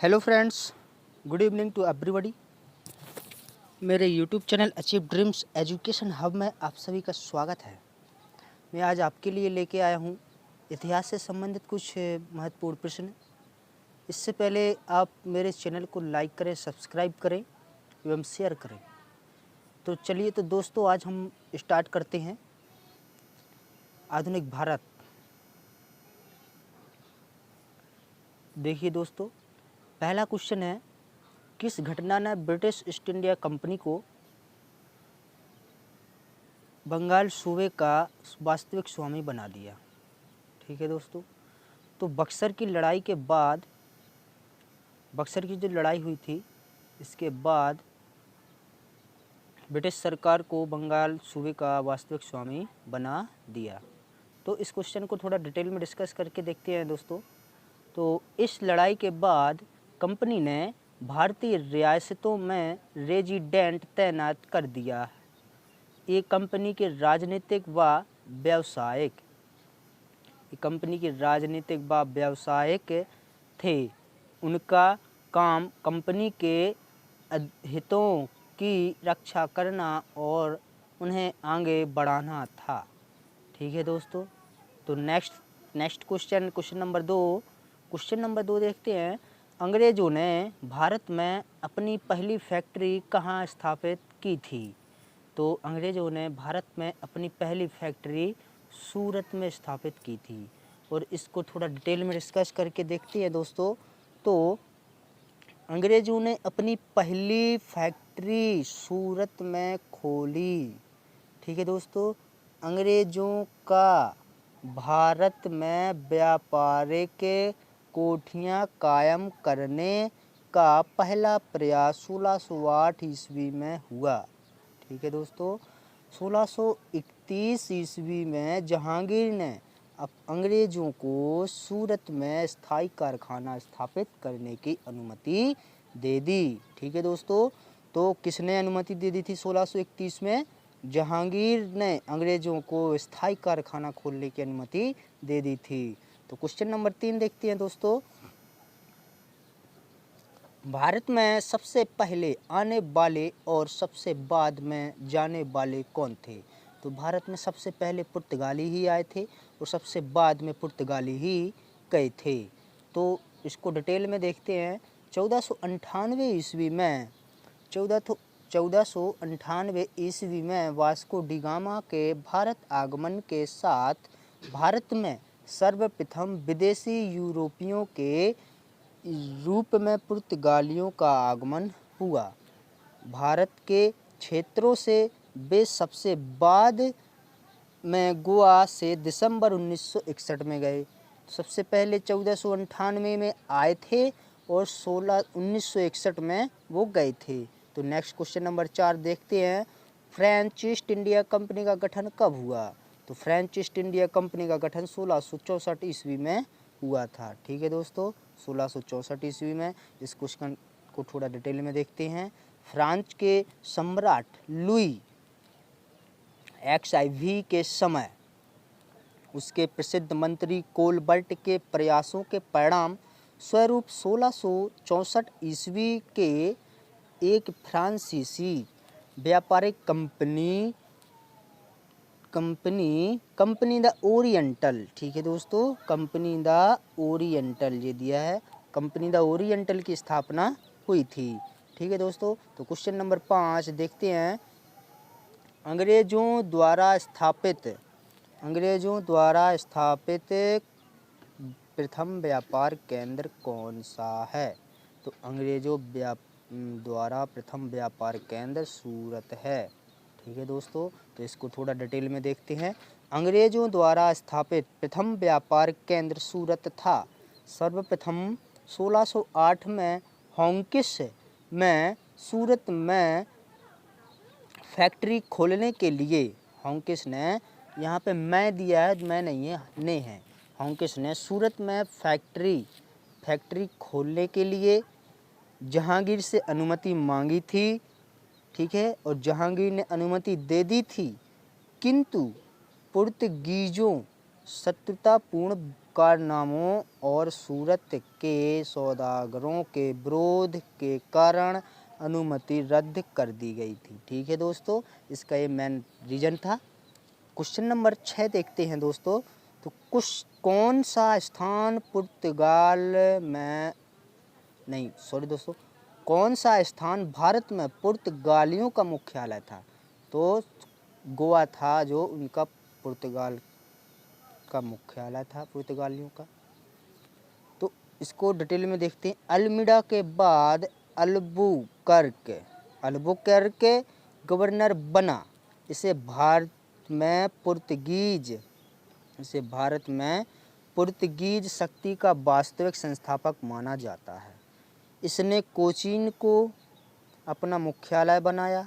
Hello friends, good evening to everybody. मेरे YouTube channel achieve dreams education hub में आप सभी का स्वागत है। मैं आज आपके लिए लेके आया हूँ इतिहास से संबंधित कुछ महत्वपूर्ण प्रश्न। इससे पहले आप मेरे चैनल को लाइक करें, सब्सक्राइब करें एवं शेयर करें। तो चलिए तो दोस्तों, आज हम स्टार्ट करते हैं आधुनिक भारत। देखिए दोस्तों, पहला क्वेश्चन है, किस घटना ने ब्रिटिश ईस्ट इंडिया कंपनी को बंगाल सूबे का वास्तविक स्वामी बना दिया? ठीक है दोस्तों, तो बक्सर की लड़ाई के बाद, बक्सर की जो लड़ाई हुई थी इसके बाद ब्रिटिश सरकार को बंगाल सूबे का वास्तविक स्वामी बना दिया। तो इस क्वेश्चन को थोड़ा डिटेल में डिस्कस करके देखते हैं दोस्तों। तो इस लड़ाई के बाद कंपनी ने भारतीय रियासतों में रेजिडेंट तैनात कर दिया। ये कंपनी के राजनीतिक व व्यावसायिक थे। उनका काम कंपनी के हितों की रक्षा करना और उन्हें आगे बढ़ाना था। ठीक है दोस्तों, तो नेक्स्ट क्वेश्चन नंबर दो देखते हैं। अंग्रेज़ों ने भारत में अपनी पहली फैक्ट्री कहाँ स्थापित की थी? तो अंग्रेज़ों ने भारत में अपनी पहली फैक्ट्री सूरत में स्थापित की थी। और इसको थोड़ा डिटेल में डिस्कस करके देखते हैं दोस्तों। तो अंग्रेज़ों ने अपनी पहली फैक्ट्री सूरत में खोली। ठीक है दोस्तों, अंग्रेज़ों का भारत में व्यापारिक कोठियाँ कायम करने का पहला प्रयास 1608 ईस्वी में हुआ। ठीक है दोस्तों, 1631 ईस्वी में जहांगीर ने अंग्रेज़ों को सूरत में स्थायी कारखाना स्थापित करने की अनुमति दे दी। ठीक है दोस्तों, तो किसने अनुमति दे दी थी 1631 में? जहांगीर ने अंग्रेज़ों को स्थायी कारखाना खोलने की अनुमति दे दी थी। तो क्वेश्चन नंबर 3 देखते हैं दोस्तों। भारत में सबसे पहले आने वाले और सबसे बाद में जाने वाले कौन थे? तो भारत में सबसे पहले पुर्तगाली ही आए थे और सबसे बाद में पुर्तगाली ही गए थे। तो इसको डिटेल में देखते हैं। 1498 ईस्वी में वास्को डी गामा के भारत आगमन के साथ भारत में सर्वप्रथम विदेशी यूरोपियों के रूप में पुर्तगालियों का आगमन हुआ। भारत के क्षेत्रों से वे सबसे बाद में गोवा से दिसंबर 1961 में गए। सबसे पहले 1498 में आए थे और 1961 में वो गए थे। तो नेक्स्ट क्वेश्चन नंबर 4 देखते हैं। फ्रेंच ईस्ट इंडिया कंपनी का गठन कब हुआ? तो फ्रेंच ईस्ट इंडिया कंपनी का गठन 1664 ईस्वी में हुआ था। ठीक है दोस्तों, 1664 ईस्वी में। इस क्वेश्चन को थोड़ा डिटेल में देखते हैं। फ्रांस के सम्राट लुई XIV के समय उसके प्रसिद्ध मंत्री कोलबर्ट के प्रयासों के परिणाम स्वरूप 1664 ईस्वी के एक फ्रांसीसी व्यापारिक कंपनी द ओरिएंटल, ठीक है दोस्तों, कंपनी द ओरिएंटल ये दिया है, कंपनी द ओरिएंटल की स्थापना हुई थी। ठीक है दोस्तों, तो क्वेश्चन नंबर 5 देखते हैं। अंग्रेज़ों द्वारा स्थापित प्रथम व्यापार केंद्र कौन सा है? तो अंग्रेज़ों द्वारा प्रथम व्यापार केंद्र सूरत है। ठीक है दोस्तों, तो इसको थोड़ा डिटेल में देखते हैं। अंग्रेज़ों द्वारा स्थापित प्रथम व्यापार केंद्र सूरत था। सर्वप्रथम 1608 में हॉकिंस में सूरत में फैक्ट्री खोलने के लिए हॉकिंस ने, यहाँ पे मैं दिया है, मैं नहीं है, ने है, हॉकिंस ने सूरत में फैक्ट्री खोलने के लिए जहांगीर से अनुमति मांगी थी। ठीक है, और जहांगीर ने अनुमति दे दी थी, किंतु पुर्तगीजों शत्रुतापूर्ण कारनामों और सूरत के सौदागरों के विरोध के कारण अनुमति रद्द कर दी गई थी। ठीक है दोस्तों, इसका ये मेन रीज़न था। क्वेश्चन नंबर 6 देखते हैं दोस्तों। तो कौन सा स्थान पुर्तगाल में नहीं सॉरी दोस्तों, कौन सा स्थान भारत में पुर्तगालियों का मुख्यालय था? तो गोवा था जो उनका पुर्तगाल का मुख्यालय था, पुर्तगालियों का। तो इसको डिटेल में देखते हैं। अल्मीडा के बाद अल्बुकर्क गवर्नर बना। इसे भारत में पुर्तगीज शक्ति का वास्तविक संस्थापक माना जाता है। इसने कोचीन को अपना मुख्यालय बनाया।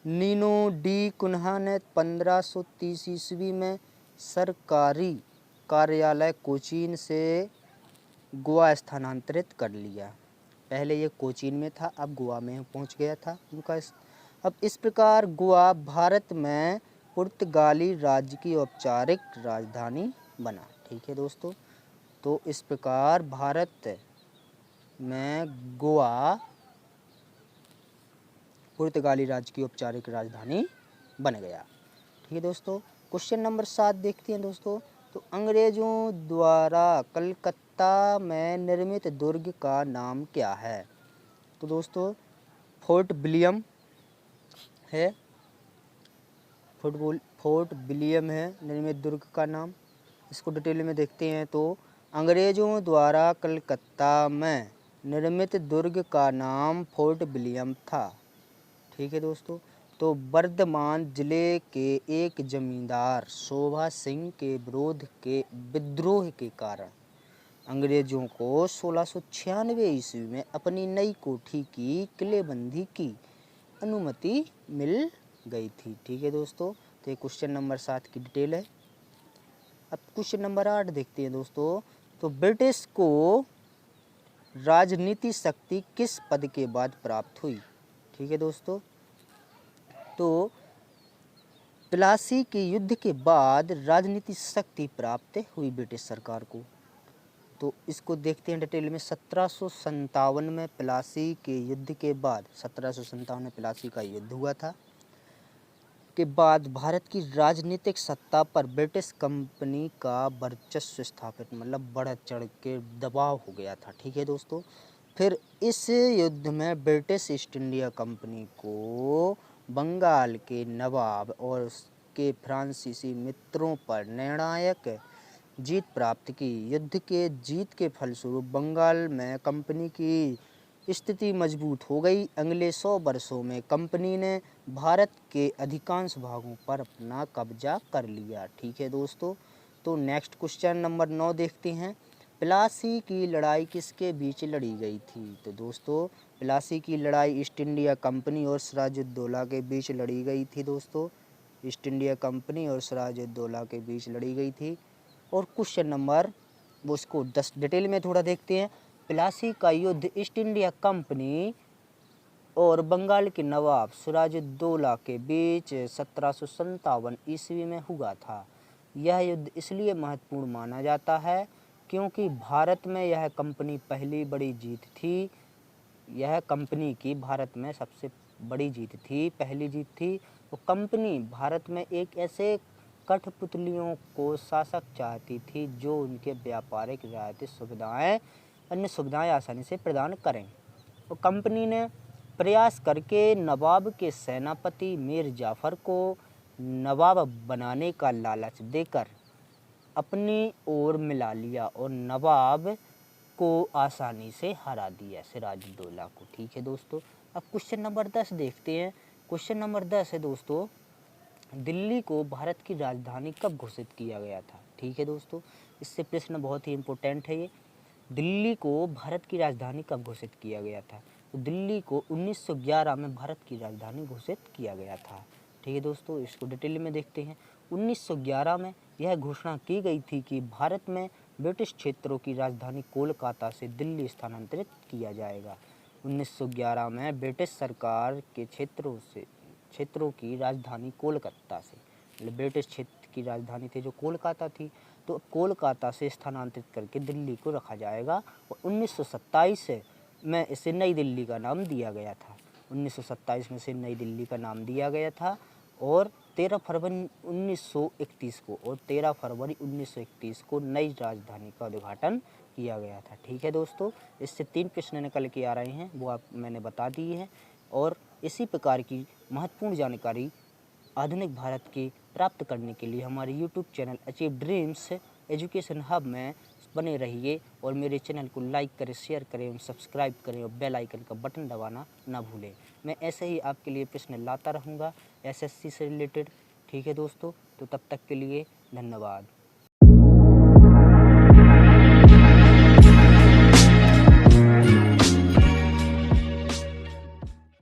नीनो डी कुन्हा ने 1530 ईस्वी में सरकारी कार्यालय कोचीन से गोवा स्थानांतरित कर लिया। पहले ये कोचीन में था, अब गोवा में पहुंच गया था उनका। अब इस प्रकार गोवा भारत में पुर्तगाली राज्य की औपचारिक राजधानी बना। ठीक है दोस्तों, तो इस प्रकार भारत में गोवा पुर्तगाली राज्य की औपचारिक राजधानी बन गया। ठीक है दोस्तों, क्वेश्चन नंबर 7 देखते हैं दोस्तों। तो अंग्रेजों द्वारा कलकत्ता में निर्मित दुर्ग का नाम क्या है? तो दोस्तों फोर्ट विलियम है, फोर्ट विलियम है निर्मित दुर्ग का नाम। इसको डिटेल में देखते हैं। तो अंग्रेजों द्वारा कलकत्ता में निर्मित दुर्ग का नाम फोर्ट विलियम था। ठीक है दोस्तों, तो वर्धमान जिले के एक जमींदार शोभा सिंह के विद्रोह के कारण अंग्रेजों को 1696 ईस्वी में अपनी नई कोठी की किलेबंदी की अनुमति मिल गई थी। ठीक है दोस्तों, तो ये क्वेश्चन नंबर 7 की डिटेल है। अब क्वेश्चन नंबर 8 देखते हैं दोस्तों। तो ब्रिटिश को राजनीति शक्ति किस पद के बाद प्राप्त हुई? ठीक है दोस्तों, तो प्लासी के युद्ध के बाद राजनीतिक शक्ति प्राप्त हुई ब्रिटिश सरकार को। तो इसको देखते हैं डिटेल में। 1757 में प्लासी के युद्ध के बाद 1757 में प्लासी का युद्ध हुआ था के बाद भारत की राजनीतिक सत्ता पर ब्रिटिश कंपनी का वर्चस्व स्थापित, मतलब बढ़ चढ़ के दबाव हो गया था। ठीक है दोस्तों, फिर इस युद्ध में ब्रिटिश ईस्ट इंडिया कंपनी को बंगाल के नवाब और उसके फ्रांसीसी मित्रों पर निर्णायक जीत प्राप्त की। युद्ध के जीत के फलस्वरूप बंगाल में कंपनी की स्थिति मजबूत हो गई। अगले 100 वर्षों में कंपनी ने भारत के अधिकांश भागों पर अपना कब्जा कर लिया। ठीक है दोस्तों, तो नेक्स्ट क्वेश्चन नंबर 9 देखते हैं। प्लासी की लड़ाई किसके बीच लड़ी गई थी? तो दोस्तों प्लासी की लड़ाई ईस्ट इंडिया कंपनी और सिराजुद्दौला के बीच लड़ी गई थी। दोस्तों ईस्ट इंडिया कंपनी और सिराजुद्दौला के बीच लड़ी गई थी। और क्वेश्चन नंबर वो इसको 10 डिटेल में थोड़ा देखते हैं। प्लासी का युद्ध ईस्ट इंडिया कंपनी और बंगाल के नवाब सिराजुद्दौला के बीच 1757 ईस्वी में हुआ था। यह युद्ध इसलिए महत्वपूर्ण माना जाता है क्योंकि भारत में यह कंपनी पहली बड़ी जीत थी। यह कंपनी की भारत में सबसे बड़ी जीत थी, पहली जीत थी। तो कंपनी भारत में एक ऐसे कठपुतलियों को शासक चाहती थी जो उनके व्यापारिक रियायती सुविधाएं अन्य सुविधाएं आसानी से प्रदान करें। तो कंपनी ने प्रयास करके नवाब के सेनापति मीर जाफर को नवाब बनाने का लालच देकर अपनी ओर मिला लिया और नवाब को आसानी से हरा दिया, सिराजुद्दौला को। ठीक है दोस्तों, अब क्वेश्चन नंबर 10 देखते हैं। क्वेश्चन नंबर 10 है दोस्तों, दिल्ली को भारत की राजधानी कब घोषित किया गया था? ठीक है दोस्तों, इससे प्रश्न बहुत ही इम्पोर्टेंट है ये। दिल्ली को भारत की राजधानी कब घोषित किया गया था? तो दिल्ली को 1911 में भारत की राजधानी घोषित किया गया था। ठीक है दोस्तों, इसको डिटेल में देखते हैं। 1911 में यह घोषणा की गई थी कि भारत में ब्रिटिश क्षेत्रों की राजधानी कोलकाता से दिल्ली स्थानांतरित किया जाएगा। 1911 में ब्रिटिश सरकार के क्षेत्रों की राजधानी कोलकाता से, मतलब ब्रिटिश क्षेत्र की राजधानी थी जो कोलकाता थी, तो कोलकाता से स्थानांतरित करके दिल्ली को रखा जाएगा और 1927 में इसे नई दिल्ली का नाम दिया गया था। 1927 में इसे नई दिल्ली का नाम दिया गया था और 13 फरवरी 1931 को और 13 फरवरी 1931 को नई राजधानी का उद्घाटन किया गया था। ठीक है दोस्तों, इससे 3 प्रश्न निकल के आ रहे हैं, वो आप मैंने बता दिए हैं। और इसी प्रकार की महत्वपूर्ण जानकारी आधुनिक भारत की प्राप्त करने के लिए हमारे YouTube channel achieve dreams education hub में बने रहिए और मेरे चैनल को लाइक करें, शेयर करें और सब्सक्राइब करें और बेल आइकन का बटन दबाना ना भूलें। मैं ऐसे ही आपके लिए प्रश्न लाता रहूँगा एसएससी से रिलेटेड। ठीक है दोस्तों, तो तब तक के लिए धन्यवाद।